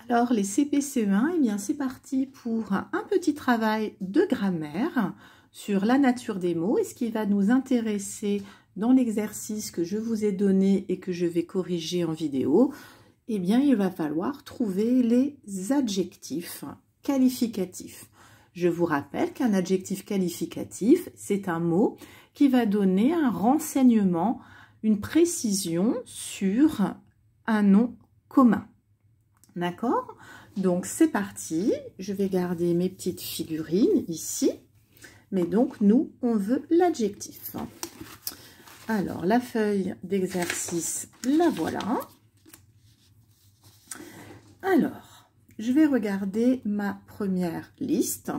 Alors, les CP-CE1, eh bien, c'est parti pour un petit travail de grammaire sur la nature des mots. Et ce qui va nous intéresser dans l'exercice que je vous ai donné et que je vais corriger en vidéo, eh bien, il va falloir trouver les adjectifs qualificatifs. Je vous rappelle qu'un adjectif qualificatif, c'est un mot qui va donner un renseignement, une précision sur un nom commun. D'accord? Donc, c'est parti. Je vais garder mes petites figurines ici. Mais donc, nous, on veut l'adjectif. Alors, la feuille d'exercice, la voilà. Alors, je vais regarder ma première liste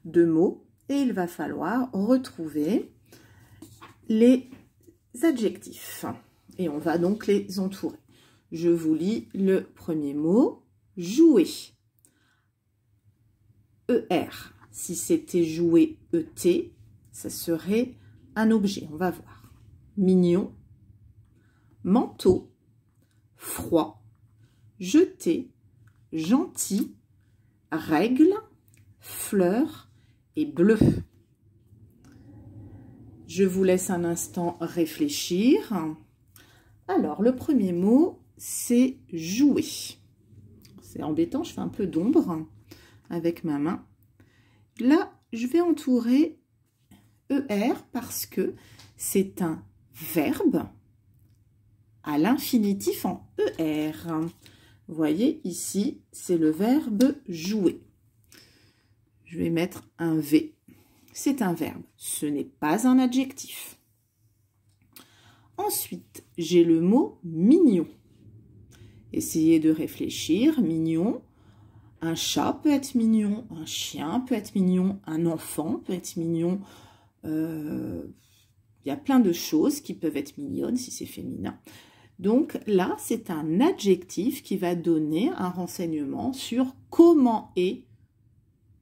de mots et il va falloir retrouver les adjectifs. Et on va donc les entourer. Je vous lis le premier mot, jouer. ER. Si c'était jouer ET, ça serait un objet. On va voir. Mignon, manteau, froid, jeter, gentil, règle, fleur et bleu. Je vous laisse un instant réfléchir. Alors, le premier mot, c'est jouer. C'est embêtant, je fais un peu d'ombre avec ma main. Là, je vais entourer ER parce que c'est un verbe à l'infinitif en ER. Vous voyez, ici, c'est le verbe jouer. Je vais mettre un V. C'est un verbe. Ce n'est pas un adjectif. Ensuite, j'ai le mot mignon. Essayez de réfléchir. Mignon. Un chat peut être mignon. Un chien peut être mignon. Un enfant peut être mignon. Il y a plein de choses qui peuvent être mignonnes si c'est féminin. Donc là, c'est un adjectif qui va donner un renseignement sur comment est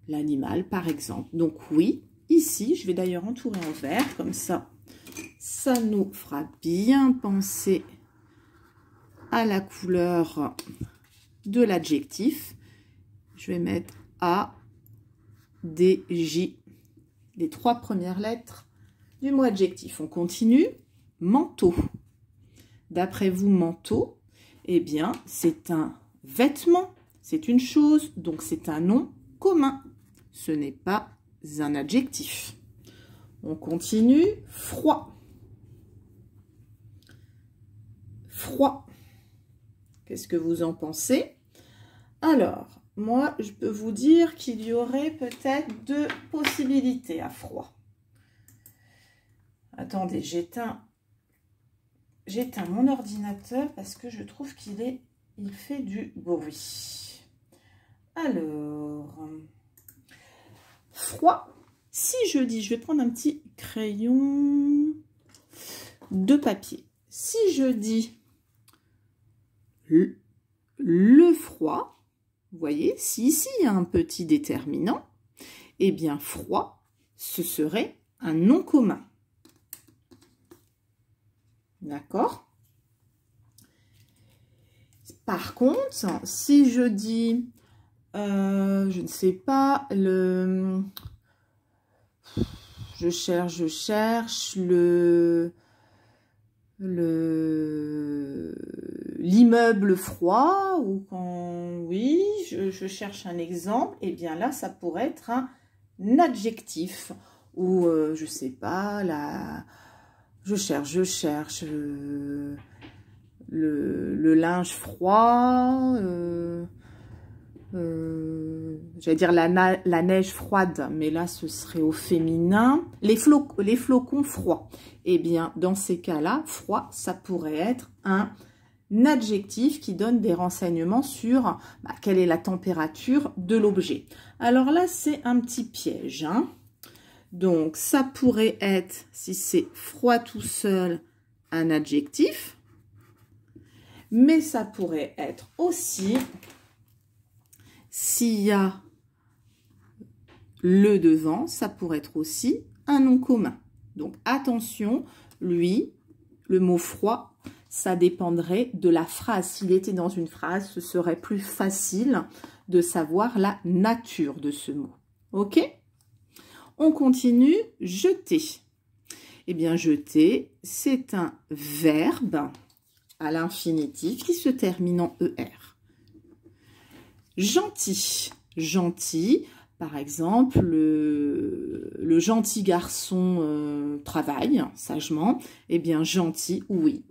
l'animal, par exemple. Donc oui, ici, je vais d'ailleurs entourer en vert, comme ça, ça nous fera bien penser à la couleur de l'adjectif. Je vais mettre A, D, J, les 3 premières lettres du mot adjectif. On continue. Manteau. D'après vous, manteau, eh bien, c'est un vêtement, c'est une chose, donc c'est un nom commun. Ce n'est pas un adjectif. On continue. Froid. Froid. Qu'est-ce que vous en pensez? Alors, moi, je peux vous dire qu'il y aurait peut-être 2 possibilités à froid. Attendez, j'éteins mon ordinateur parce que je trouve il fait du bruit. Alors, froid. Si je dis, je vais prendre un petit crayon de papier. Si je dis le froid, vous voyez, si ici il y a un petit déterminant, eh bien froid, ce serait un nom commun. D'accord? Par contre, si je dis, je ne sais pas, je cherche l'immeuble froid, ou quand, oui, je cherche un exemple, et bien là, ça pourrait être un adjectif, ou je ne sais pas, je cherche le linge froid, j'allais dire la neige froide, mais là ce serait au féminin. Les flocons froids. Eh bien, dans ces cas-là, froid, ça pourrait être un adjectif qui donne des renseignements sur quelle est la température de l'objet. Alors là, c'est un petit piège, hein. Donc, ça pourrait être, si c'est froid tout seul, un adjectif. Mais ça pourrait être aussi, s'il y a le devant, ça pourrait être aussi un nom commun. Donc, attention, lui, le mot froid, ça dépendrait de la phrase. S'il était dans une phrase, ce serait plus facile de savoir la nature de ce mot. Ok? On continue, jeter. Eh bien, jeter, c'est un verbe à l'infinitif qui se termine en ER. Gentil. Gentil, par exemple, le gentil garçon travaille sagement. Eh bien, gentil, oui.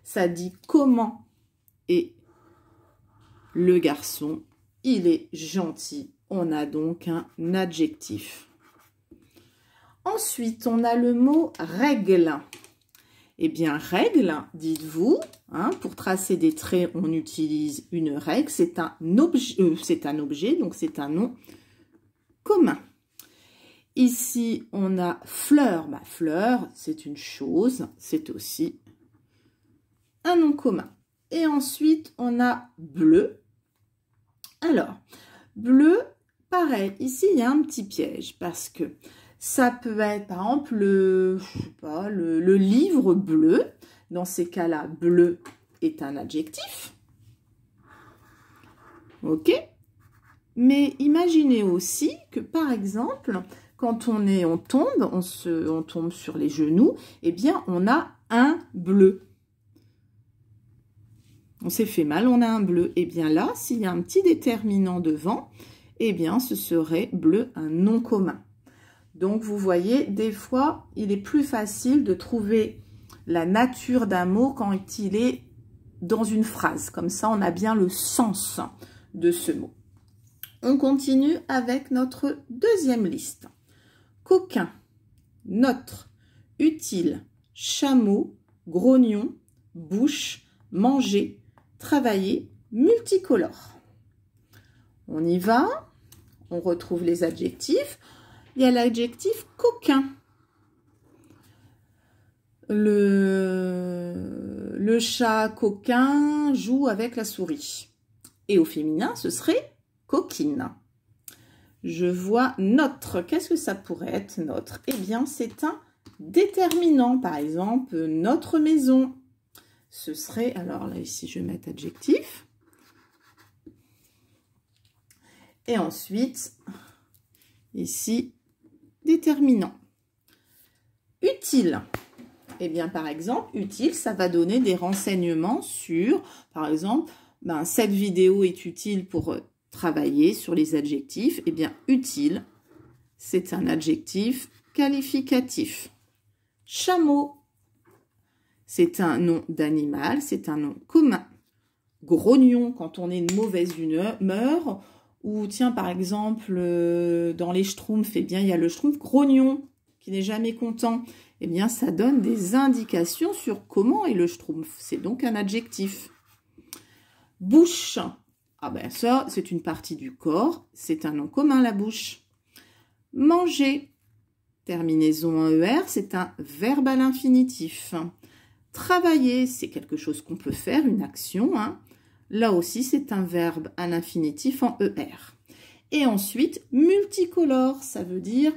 Ça dit comment est le garçon. Il est gentil. On a donc un adjectif. Ensuite, on a le mot règle. Eh bien, règle, dites-vous, hein, pour tracer des traits, on utilise une règle. C'est un objet, donc c'est un nom commun. Ici, on a fleur. Bah, fleur, c'est une chose, c'est aussi un nom commun. Et ensuite, on a bleu. Alors, bleu, pareil, ici, il y a un petit piège parce que ça peut être, par exemple, le livre bleu. Dans ces cas-là, bleu est un adjectif. Ok? Mais imaginez aussi que, par exemple, quand on tombe sur les genoux, eh bien, on a un bleu. On s'est fait mal, on a un bleu. Eh bien là, s'il y a un petit déterminant devant, eh bien, ce serait bleu, un nom commun. Donc, vous voyez, des fois, il est plus facile de trouver la nature d'un mot quand il est dans une phrase. Comme ça, on a bien le sens de ce mot. On continue avec notre deuxième liste. Coquin, notre, utile, chameau, grognon, bouche, manger, travailler, multicolore. On y va. On retrouve les adjectifs. Il y a l'adjectif coquin. Le chat coquin joue avec la souris. Et au féminin, ce serait coquine. Je vois notre. Qu'est-ce que ça pourrait être, notre? Eh bien, c'est un déterminant. Par exemple, notre maison. Ce serait, alors là, ici, je vais mettre adjectif. Et ensuite, ici, déterminant. Utile. Eh bien, par exemple, utile, ça va donner des renseignements sur, par exemple, cette vidéo est utile pour travailler sur les adjectifs. Eh bien, utile, c'est un adjectif qualificatif. Chameau, c'est un nom d'animal, c'est un nom commun. Grognon, quand on est de mauvaise humeur, ou tiens, par exemple, dans les schtroumpfs, eh bien, il y a le schtroumpf grognon qui n'est jamais content. Eh bien, ça donne des indications sur comment est le schtroumpf. C'est donc un adjectif. Bouche. Ah ben ça, c'est une partie du corps. C'est un nom commun, la bouche. Manger. Terminaison en ER, c'est un verbe à l'infinitif. Travailler, c'est quelque chose qu'on peut faire, une action. Hein. Là aussi, c'est un verbe à l'infinitif en ER. Et ensuite, multicolore, ça veut dire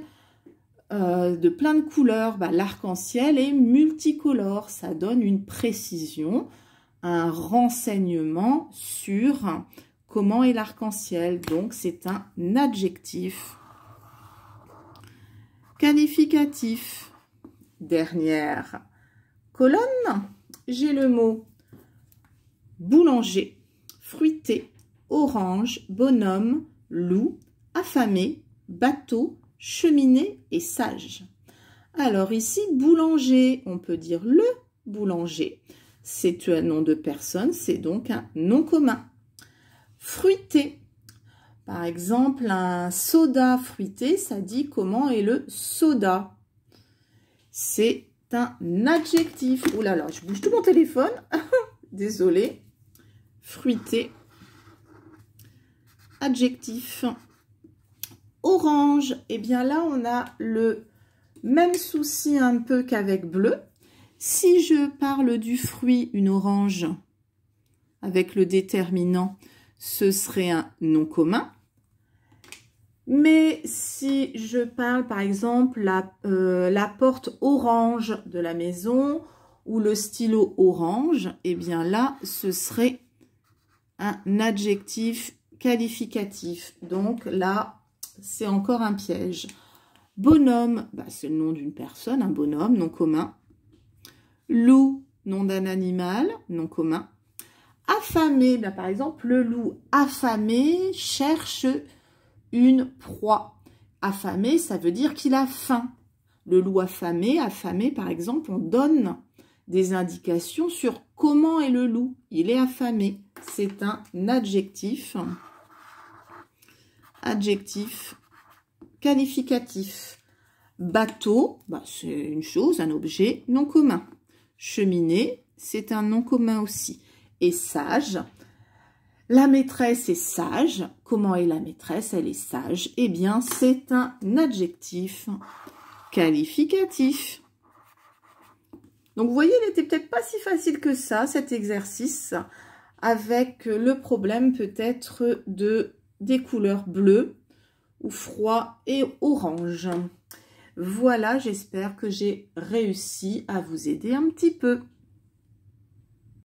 de plein de couleurs. L'arc-en-ciel est multicolore, ça donne une précision, un renseignement sur comment est l'arc-en-ciel. Donc, c'est un adjectif. Qualificatif. Dernière colonne, j'ai le mot boulanger, fruité, orange, bonhomme, loup, affamé, bateau, cheminée et sage. Alors ici, boulanger, on peut dire le boulanger. C'est un nom de personne, c'est donc un nom commun. Fruité. Par exemple, un soda fruité, ça dit comment est le soda. C'est un adjectif. Ouh là là, je bouge tout mon téléphone. Désolée. Fruité. Adjectif. Orange. Eh bien là, on a le même souci un peu qu'avec bleu. Si je parle du fruit, une orange, avec le déterminant, ce serait un nom commun. Mais si je parle, par exemple, la porte orange de la maison ou le stylo orange, eh bien là, ce serait un adjectif qualificatif. Donc là, c'est encore un piège. Bonhomme, bah, c'est le nom d'une personne, un bonhomme, nom commun. Loup, nom d'un animal, nom commun. Affamé, bah, par exemple, le loup affamé cherche une proie. Affamé, ça veut dire qu'il a faim. Le loup affamé, par exemple, on donne des indications sur comment est le loup. Il est affamé. C'est un adjectif. Adjectif qualificatif. Bateau, bah, c'est une chose, un objet, nom commun. Cheminée, c'est un nom commun aussi. Et sage, la maîtresse est sage. Comment est la maîtresse? Elle est sage. Eh bien, c'est un adjectif qualificatif. Donc, vous voyez, il n'était peut-être pas si facile que ça, cet exercice, avec le problème peut-être des couleurs bleues ou froid et orange. Voilà, j'espère que j'ai réussi à vous aider un petit peu.